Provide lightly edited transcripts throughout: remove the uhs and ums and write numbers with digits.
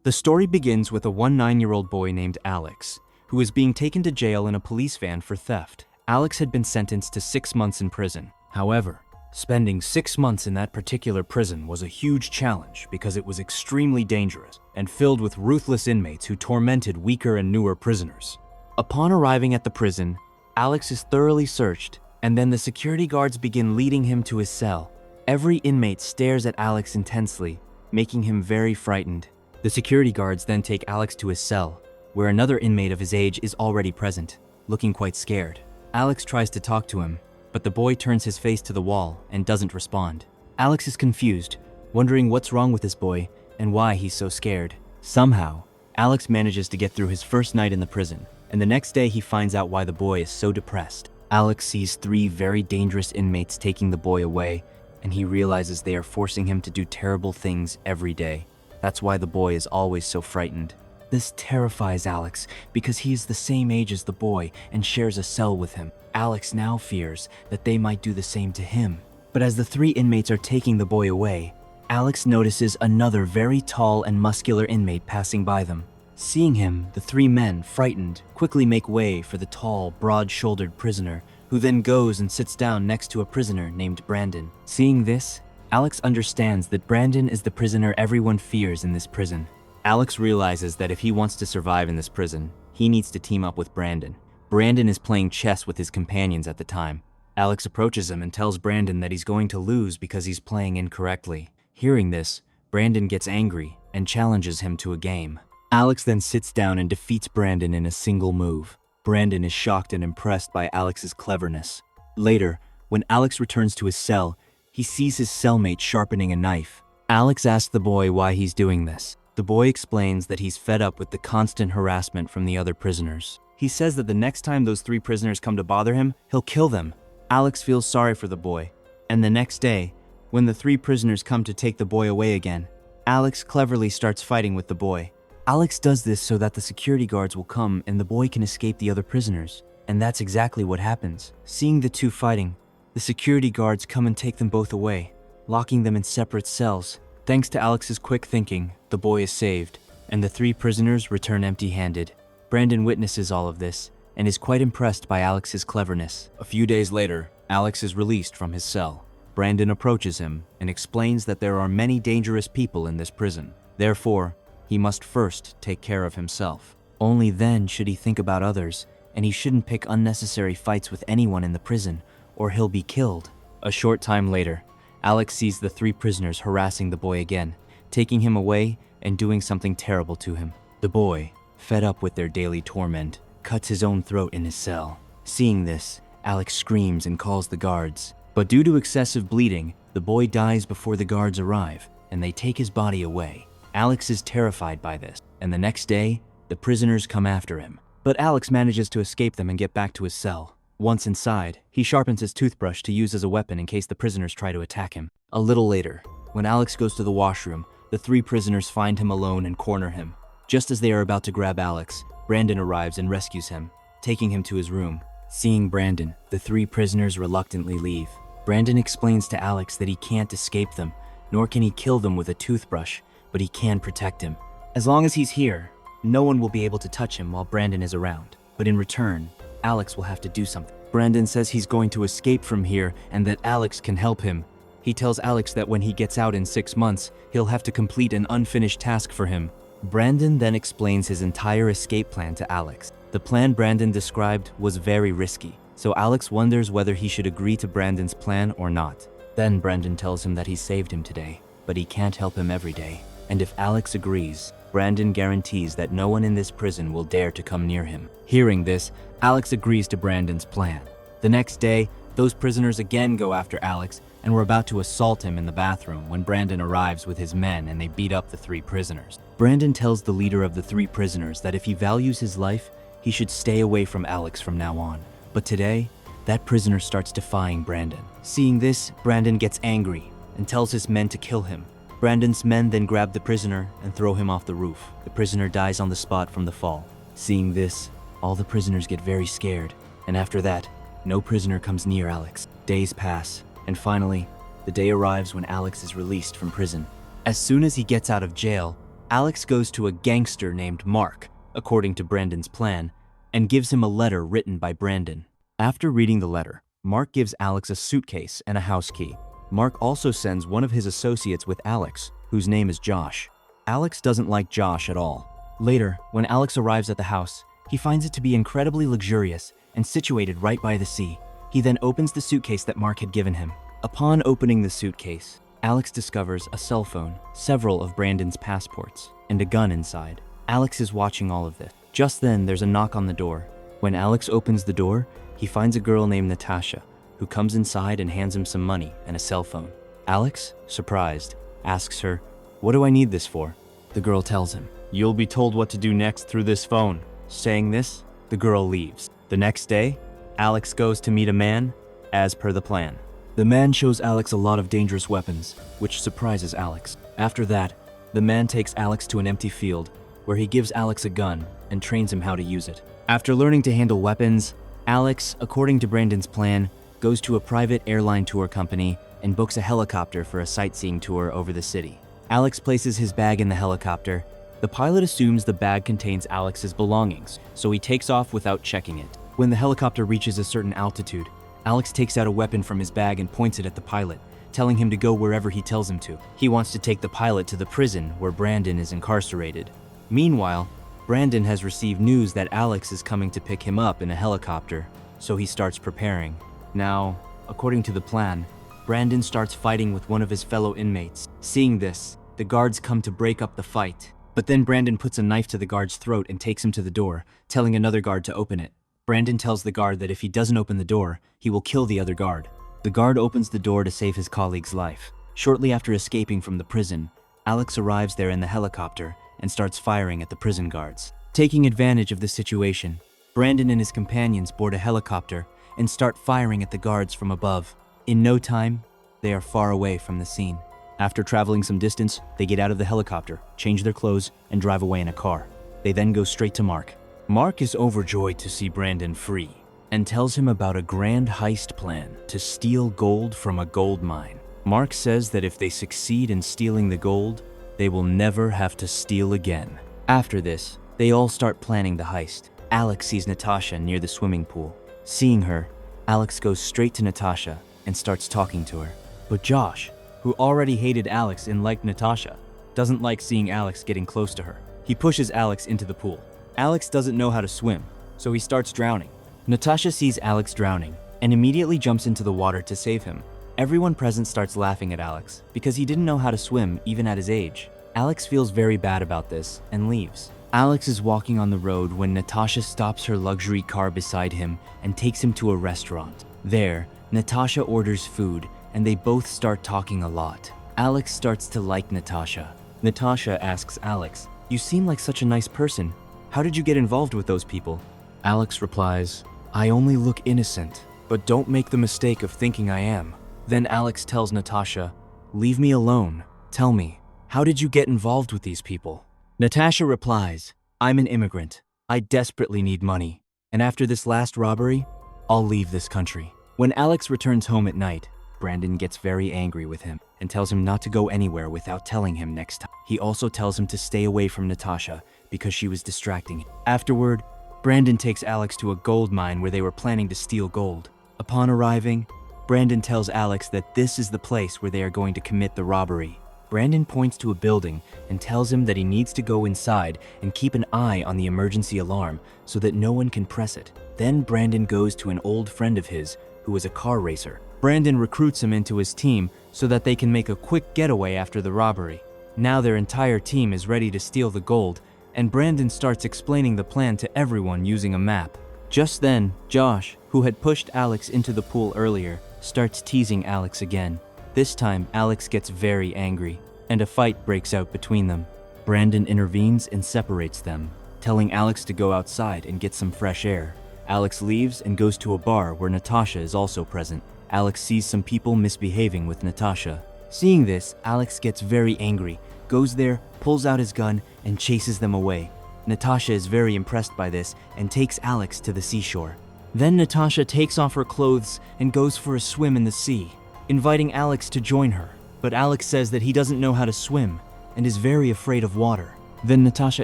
The story begins with a 9-year-old boy named Alex, who is being taken to jail in a police van for theft. Alex had been sentenced to 6 months in prison. However, spending 6 months in that particular prison was a huge challenge because it was extremely dangerous and filled with ruthless inmates who tormented weaker and newer prisoners. Upon arriving at the prison, Alex is thoroughly searched, and then the security guards begin leading him to his cell. Every inmate stares at Alex intensely, making him very frightened. The security guards then take Alex to his cell, where another inmate of his age is already present, looking quite scared. Alex tries to talk to him, but the boy turns his face to the wall and doesn't respond. Alex is confused, wondering what's wrong with this boy and why he's so scared. Somehow, Alex manages to get through his first night in the prison, and the next day he finds out why the boy is so depressed. Alex sees 3 very dangerous inmates taking the boy away, and he realizes they are forcing him to do terrible things every day. That's why the boy is always so frightened. This terrifies Alex because he is the same age as the boy and shares a cell with him. Alex now fears that they might do the same to him. But as the 3 inmates are taking the boy away, Alex notices another very tall and muscular inmate passing by them. Seeing him, the 3 men, frightened, quickly make way for the tall, broad-shouldered prisoner, who then goes and sits down next to a prisoner named Brandon. Seeing this, Alex understands that Brandon is the prisoner everyone fears in this prison. Alex realizes that if he wants to survive in this prison, he needs to team up with Brandon. Brandon is playing chess with his companions at the time. Alex approaches him and tells Brandon that he's going to lose because he's playing incorrectly. Hearing this, Brandon gets angry and challenges him to a game. Alex then sits down and defeats Brandon in a single move. Brandon is shocked and impressed by Alex's cleverness. Later, when Alex returns to his cell, he sees his cellmate sharpening a knife. Alex asks the boy why he's doing this. The boy explains that he's fed up with the constant harassment from the other prisoners. He says that the next time those 3 prisoners come to bother him, he'll kill them. Alex feels sorry for the boy, and the next day, when the 3 prisoners come to take the boy away again, Alex cleverly starts fighting with the boy. Alex does this so that the security guards will come and the boy can escape the other prisoners, and that's exactly what happens. Seeing the 2 fighting, the security guards come and take them both away, locking them in separate cells. Thanks to Alex's quick thinking, the boy is saved, and the 3 prisoners return empty-handed. Brandon witnesses all of this and is quite impressed by Alex's cleverness. A few days later, Alex is released from his cell. Brandon approaches him and explains that there are many dangerous people in this prison. Therefore, he must first take care of himself. Only then should he think about others, and he shouldn't pick unnecessary fights with anyone in the prison, or he'll be killed. A short time later, Alex sees the 3 prisoners harassing the boy again, taking him away and doing something terrible to him. The boy, fed up with their daily torment, cuts his own throat in his cell. Seeing this, Alex screams and calls the guards. But due to excessive bleeding, the boy dies before the guards arrive, and they take his body away. Alex is terrified by this, and the next day, the prisoners come after him. But Alex manages to escape them and get back to his cell. Once inside, he sharpens his toothbrush to use as a weapon in case the prisoners try to attack him. A little later, when Alex goes to the washroom, the 3 prisoners find him alone and corner him. Just as they are about to grab Alex, Brandon arrives and rescues him, taking him to his room. Seeing Brandon, the 3 prisoners reluctantly leave. Brandon explains to Alex that he can't escape them, nor can he kill them with a toothbrush, but he can protect him. As long as he's here, no one will be able to touch him while Brandon is around. But in return, Alex will have to do something. Brandon says he's going to escape from here and that Alex can help him. He tells Alex that when he gets out in 6 months, he'll have to complete an unfinished task for him. Brandon then explains his entire escape plan to Alex. The plan Brandon described was very risky, so Alex wonders whether he should agree to Brandon's plan or not. Then Brandon tells him that he saved him today, but he can't help him every day. And if Alex agrees, Brandon guarantees that no one in this prison will dare to come near him. Hearing this, Alex agrees to Brandon's plan. The next day, those prisoners again go after Alex and were about to assault him in the bathroom when Brandon arrives with his men and they beat up the 3 prisoners. Brandon tells the leader of the 3 prisoners that if he values his life, he should stay away from Alex from now on. But today, that prisoner starts defying Brandon. Seeing this, Brandon gets angry and tells his men to kill him. Brandon's men then grab the prisoner and throw him off the roof. The prisoner dies on the spot from the fall. Seeing this, all the prisoners get very scared, and after that, no prisoner comes near Alex. Days pass, and finally, the day arrives when Alex is released from prison. As soon as he gets out of jail, Alex goes to a gangster named Mark, according to Brandon's plan, and gives him a letter written by Brandon. After reading the letter, Mark gives Alex a suitcase and a house key. Mark also sends one of his associates with Alex, whose name is Josh. Alex doesn't like Josh at all. Later, when Alex arrives at the house, he finds it to be incredibly luxurious and situated right by the sea. He then opens the suitcase that Mark had given him. Upon opening the suitcase, Alex discovers a cell phone, several of Brandon's passports, and a gun inside. Alex is watching all of this. Just then, there's a knock on the door. When Alex opens the door, he finds a girl named Natasha, who comes inside and hands him some money and a cell phone. Alex, surprised, asks her, "What do I need this for?" The girl tells him, "You'll be told what to do next through this phone." Saying this, the girl leaves. The next day, Alex goes to meet a man, as per the plan. The man shows Alex a lot of dangerous weapons, which surprises Alex. After that, the man takes Alex to an empty field, where he gives Alex a gun and trains him how to use it. After learning to handle weapons, Alex, according to Brandon's plan, goes to a private airline tour company and books a helicopter for a sightseeing tour over the city. Alex places his bag in the helicopter. The pilot assumes the bag contains Alex's belongings, so he takes off without checking it. When the helicopter reaches a certain altitude, Alex takes out a weapon from his bag and points it at the pilot, telling him to go wherever he tells him to. He wants to take the pilot to the prison where Brandon is incarcerated. Meanwhile, Brandon has received news that Alex is coming to pick him up in a helicopter, so he starts preparing. Now, according to the plan, Brandon starts fighting with one of his fellow inmates. Seeing this, the guards come to break up the fight. But then Brandon puts a knife to the guard's throat and takes him to the door, telling another guard to open it. Brandon tells the guard that if he doesn't open the door, he will kill the other guard. The guard opens the door to save his colleague's life. Shortly after escaping from the prison, Alex arrives there in the helicopter and starts firing at the prison guards. Taking advantage of the situation, Brandon and his companions board a helicopter and start firing at the guards from above. In no time, they are far away from the scene. After traveling some distance, they get out of the helicopter, change their clothes, and drive away in a car. They then go straight to Mark. Mark is overjoyed to see Brandon free and tells him about a grand heist plan to steal gold from a gold mine. Mark says that if they succeed in stealing the gold, they will never have to steal again. After this, they all start planning the heist. Alex sees Natasha near the swimming pool. Seeing her, Alex goes straight to Natasha and starts talking to her. But Josh, who already hated Alex and liked Natasha, doesn't like seeing Alex getting close to her. He pushes Alex into the pool. Alex doesn't know how to swim, so he starts drowning. Natasha sees Alex drowning and immediately jumps into the water to save him. Everyone present starts laughing at Alex because he didn't know how to swim even at his age. Alex feels very bad about this and leaves. Alex is walking on the road when Natasha stops her luxury car beside him and takes him to a restaurant. There, Natasha orders food and they both start talking a lot. Alex starts to like Natasha. Natasha asks Alex, "You seem like such a nice person. How did you get involved with those people?" Alex replies, "I only look innocent, but don't make the mistake of thinking I am." Then Alex tells Natasha, "Leave me alone. Tell me, how did you get involved with these people?" Natasha replies, "I'm an immigrant. I desperately need money. And after this last robbery, I'll leave this country." When Alex returns home at night, Brandon gets very angry with him and tells him not to go anywhere without telling him next time. He also tells him to stay away from Natasha because she was distracting him. Afterward, Brandon takes Alex to a gold mine where they were planning to steal gold. Upon arriving, Brandon tells Alex that this is the place where they are going to commit the robbery. Brandon points to a building and tells him that he needs to go inside and keep an eye on the emergency alarm so that no one can press it. Then Brandon goes to an old friend of his who is a car racer. Brandon recruits him into his team so that they can make a quick getaway after the robbery. Now their entire team is ready to steal the gold, and Brandon starts explaining the plan to everyone using a map. Just then, Josh, who had pushed Alex into the pool earlier, starts teasing Alex again. This time, Alex gets very angry, and a fight breaks out between them. Brandon intervenes and separates them, telling Alex to go outside and get some fresh air. Alex leaves and goes to a bar where Natasha is also present. Alex sees some people misbehaving with Natasha. Seeing this, Alex gets very angry, goes there, pulls out his gun, and chases them away. Natasha is very impressed by this and takes Alex to the seashore. Then Natasha takes off her clothes and goes for a swim in the sea, inviting Alex to join her. But Alex says that he doesn't know how to swim and is very afraid of water. Then Natasha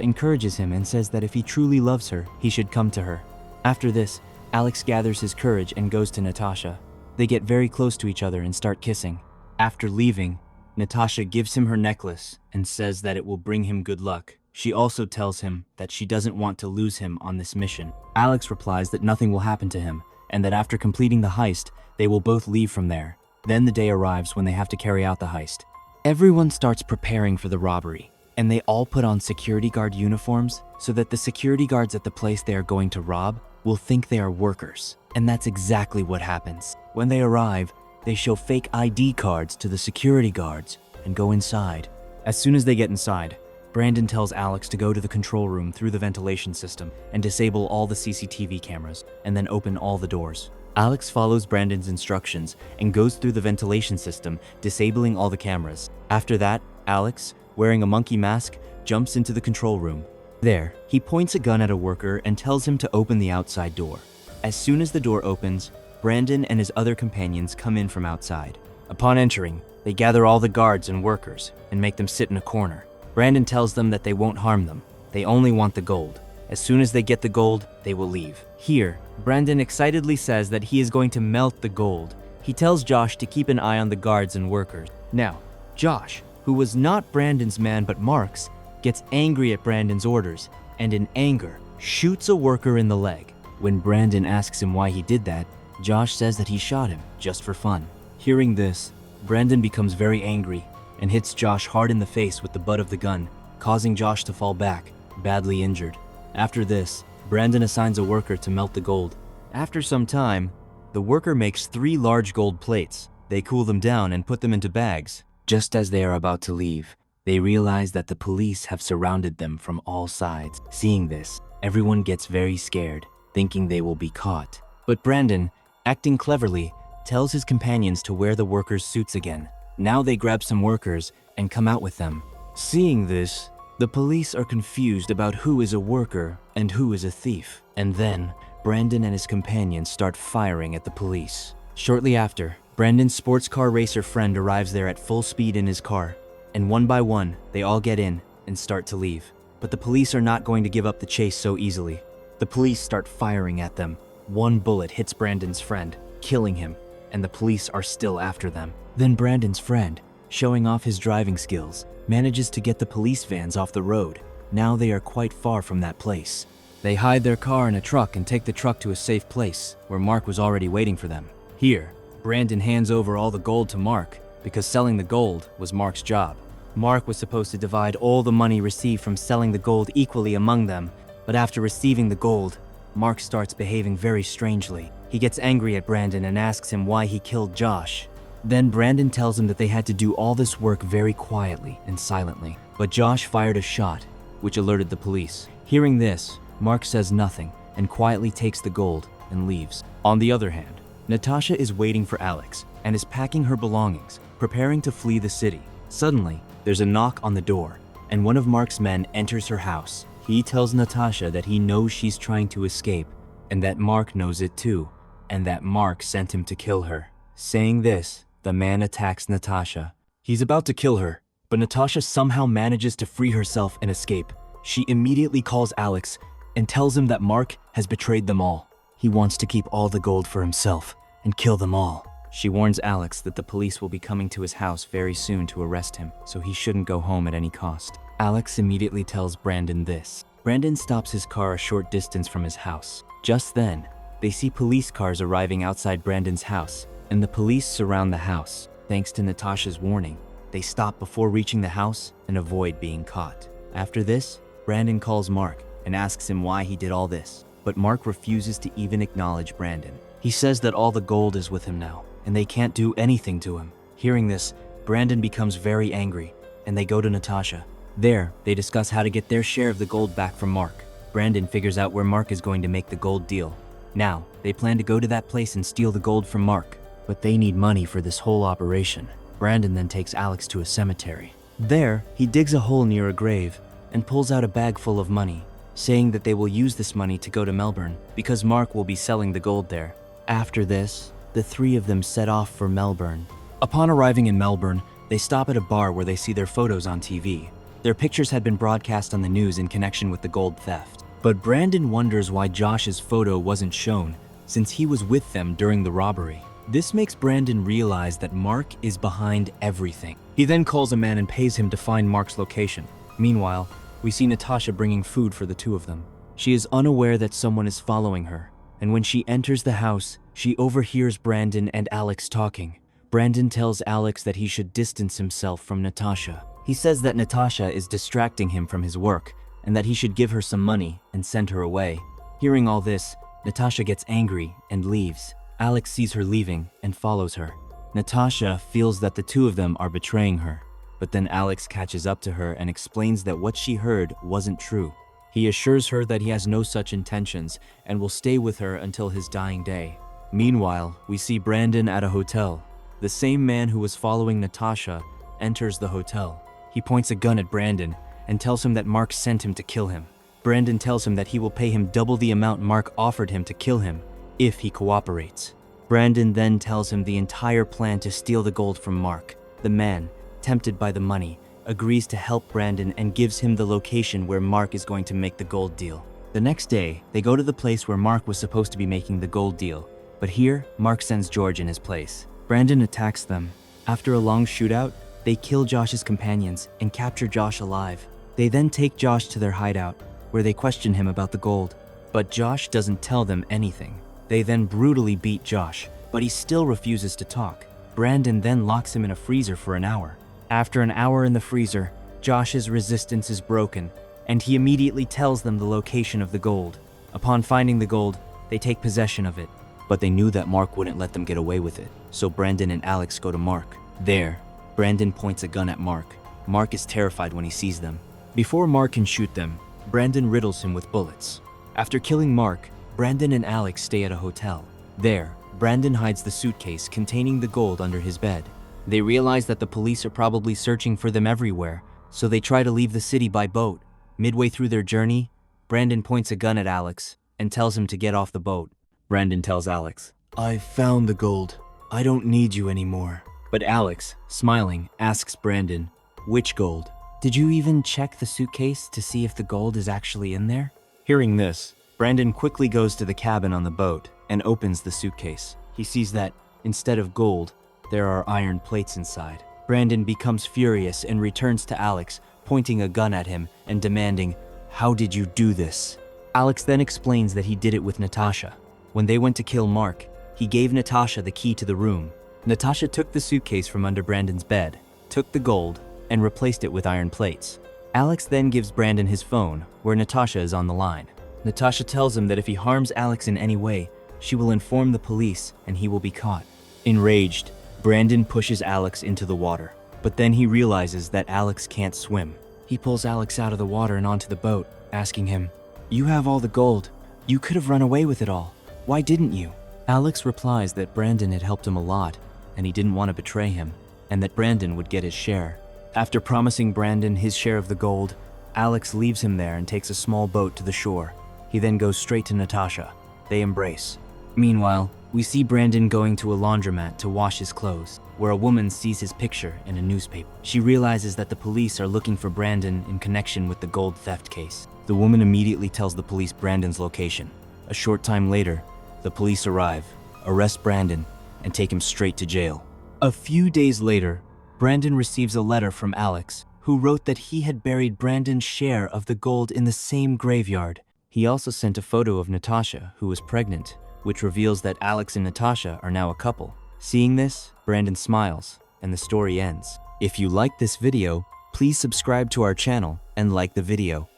encourages him and says that if he truly loves her, he should come to her. After this, Alex gathers his courage and goes to Natasha. They get very close to each other and start kissing. After leaving, Natasha gives him her necklace and says that it will bring him good luck. She also tells him that she doesn't want to lose him on this mission. Alex replies that nothing will happen to him and that after completing the heist, they will both leave from there. Then the day arrives when they have to carry out the heist. Everyone starts preparing for the robbery, and they all put on security guard uniforms so that the security guards at the place they are going to rob will think they are workers. And that's exactly what happens. When they arrive, they show fake ID cards to the security guards and go inside. As soon as they get inside, Brandon tells Alex to go to the control room through the ventilation system and disable all the CCTV cameras, and then open all the doors. Alex follows Brandon's instructions and goes through the ventilation system, disabling all the cameras. After that, Alex, wearing a monkey mask, jumps into the control room. There, he points a gun at a worker and tells him to open the outside door. As soon as the door opens, Brandon and his other companions come in from outside. Upon entering, they gather all the guards and workers and make them sit in a corner. Brandon tells them that they won't harm them. They only want the gold. As soon as they get the gold, they will leave. Here, Brandon excitedly says that he is going to melt the gold. He tells Josh to keep an eye on the guards and workers. Now, Josh, who was not Brandon's man but Mark's, gets angry at Brandon's orders and in anger shoots a worker in the leg. When Brandon asks him why he did that, Josh says that he shot him just for fun. Hearing this, Brandon becomes very angry and hits Josh hard in the face with the butt of the gun, causing Josh to fall back, badly injured. After this, Brandon assigns a worker to melt the gold. After some time, the worker makes 3 large gold plates. They cool them down and put them into bags. Just as they are about to leave, they realize that the police have surrounded them from all sides. Seeing this, everyone gets very scared, thinking they will be caught. But Brandon, acting cleverly, tells his companions to wear the workers' suits again. Now they grab some workers and come out with them. Seeing this, the police are confused about who is a worker and who is a thief. And then, Brandon and his companions start firing at the police. Shortly after, Brandon's sports car racer friend arrives there at full speed in his car, and one by one, they all get in and start to leave. But the police are not going to give up the chase so easily. The police start firing at them. One bullet hits Brandon's friend, killing him, and the police are still after them. Then Brandon's friend, showing off his driving skills, manages to get the police vans off the road. Now they are quite far from that place. They hide their car in a truck and take the truck to a safe place where Mark was already waiting for them. Here, Brandon hands over all the gold to Mark because selling the gold was Mark's job. Mark was supposed to divide all the money received from selling the gold equally among them, but after receiving the gold, Mark starts behaving very strangely. He gets angry at Brandon and asks him why he killed Josh. Then Brandon tells him that they had to do all this work very quietly and silently, but Josh fired a shot, which alerted the police. Hearing this, Mark says nothing and quietly takes the gold and leaves. On the other hand, Natasha is waiting for Alex and is packing her belongings, preparing to flee the city. Suddenly, there's a knock on the door, and one of Mark's men enters her house. He tells Natasha that he knows she's trying to escape, and that Mark knows it too, and that Mark sent him to kill her. Saying this, the man attacks Natasha. He's about to kill her, but Natasha somehow manages to free herself and escape. She immediately calls Alex and tells him that Mark has betrayed them all. He wants to keep all the gold for himself and kill them all. She warns Alex that the police will be coming to his house very soon to arrest him, so he shouldn't go home at any cost. Alex immediately tells Brandon this. Brandon stops his car a short distance from his house. Just then, they see police cars arriving outside Brandon's house, and the police surround the house. Thanks to Natasha's warning, they stop before reaching the house and avoid being caught. After this, Brandon calls Mark and asks him why he did all this, but Mark refuses to even acknowledge Brandon. He says that all the gold is with him now, and they can't do anything to him. Hearing this, Brandon becomes very angry, and they go to Natasha. There, they discuss how to get their share of the gold back from Mark. Brandon figures out where Mark is going to make the gold deal. Now, they plan to go to that place and steal the gold from Mark, but they need money for this whole operation. Brandon then takes Alex to a cemetery. There, he digs a hole near a grave and pulls out a bag full of money, saying that they will use this money to go to Melbourne because Mark will be selling the gold there. After this, the 3 of them set off for Melbourne. Upon arriving in Melbourne, they stop at a bar where they see their photos on TV. Their pictures had been broadcast on the news in connection with the gold theft. But Brandon wonders why Josh's photo wasn't shown, since he was with them during the robbery. This makes Brandon realize that Mark is behind everything. He then calls a man and pays him to find Mark's location. Meanwhile, we see Natasha bringing food for the two of them. She is unaware that someone is following her, and when she enters the house, she overhears Brandon and Alex talking. Brandon tells Alex that he should distance himself from Natasha. He says that Natasha is distracting him from his work, and that he should give her some money and send her away. Hearing all this, Natasha gets angry and leaves. Alex sees her leaving and follows her. Natasha feels that the two of them are betraying her, but then Alex catches up to her and explains that what she heard wasn't true. He assures her that he has no such intentions and will stay with her until his dying day. Meanwhile, we see Brandon at a hotel. The same man who was following Natasha enters the hotel. He points a gun at Brandon and tells him that Mark sent him to kill him. Brandon tells him that he will pay him double the amount Mark offered him to kill him if he cooperates. Brandon then tells him the entire plan to steal the gold from Mark. The man, tempted by the money, agrees to help Brandon and gives him the location where Mark is going to make the gold deal. The next day, they go to the place where Mark was supposed to be making the gold deal, but here, Mark sends George in his place. Brandon attacks them. After a long shootout, they kill Josh's companions and capture Josh alive. They then take Josh to their hideout, where they question him about the gold, but Josh doesn't tell them anything. They then brutally beat Josh, but he still refuses to talk. Brandon then locks him in a freezer for an hour. After an hour in the freezer, Josh's resistance is broken, and he immediately tells them the location of the gold. Upon finding the gold, they take possession of it, but they knew that Mark wouldn't let them get away with it, so Brandon and Alex go to Mark. There, Brandon points a gun at Mark. Mark is terrified when he sees them. Before Mark can shoot them, Brandon riddles him with bullets. After killing Mark, Brandon and Alex stay at a hotel. There, Brandon hides the suitcase containing the gold under his bed. They realize that the police are probably searching for them everywhere, so they try to leave the city by boat. Midway through their journey, Brandon points a gun at Alex and tells him to get off the boat. Brandon tells Alex, "I've found the gold. I don't need you anymore." But Alex, smiling, asks Brandon, "Which gold? Did you even check the suitcase to see if the gold is actually in there?" Hearing this, Brandon quickly goes to the cabin on the boat and opens the suitcase. He sees that, instead of gold, there are iron plates inside. Brandon becomes furious and returns to Alex, pointing a gun at him and demanding, "How did you do this?" Alex then explains that he did it with Natasha. When they went to kill Mark, he gave Natasha the key to the room. Natasha took the suitcase from under Brandon's bed, took the gold, and replaced it with iron plates. Alex then gives Brandon his phone, where Natasha is on the line. Natasha tells him that if he harms Alex in any way, she will inform the police and he will be caught. Enraged, Brandon pushes Alex into the water, but then he realizes that Alex can't swim. He pulls Alex out of the water and onto the boat, asking him, "You have all the gold. You could have run away with it all. Why didn't you?" Alex replies that Brandon had helped him a lot, and he didn't want to betray him, and that Brandon would get his share. After promising Brandon his share of the gold, Alex leaves him there and takes a small boat to the shore. He then goes straight to Natasha. They embrace. Meanwhile, we see Brandon going to a laundromat to wash his clothes, where a woman sees his picture in a newspaper. She realizes that the police are looking for Brandon in connection with the gold theft case. The woman immediately tells the police Brandon's location. A short time later, the police arrive, arrest Brandon, and take him straight to jail. A few days later, Brandon receives a letter from Alex, who wrote that he had buried Brandon's share of the gold in the same graveyard. He also sent a photo of Natasha, who was pregnant, which reveals that Alex and Natasha are now a couple. Seeing this, Brandon smiles, and the story ends. If you liked this video, please subscribe to our channel and like the video.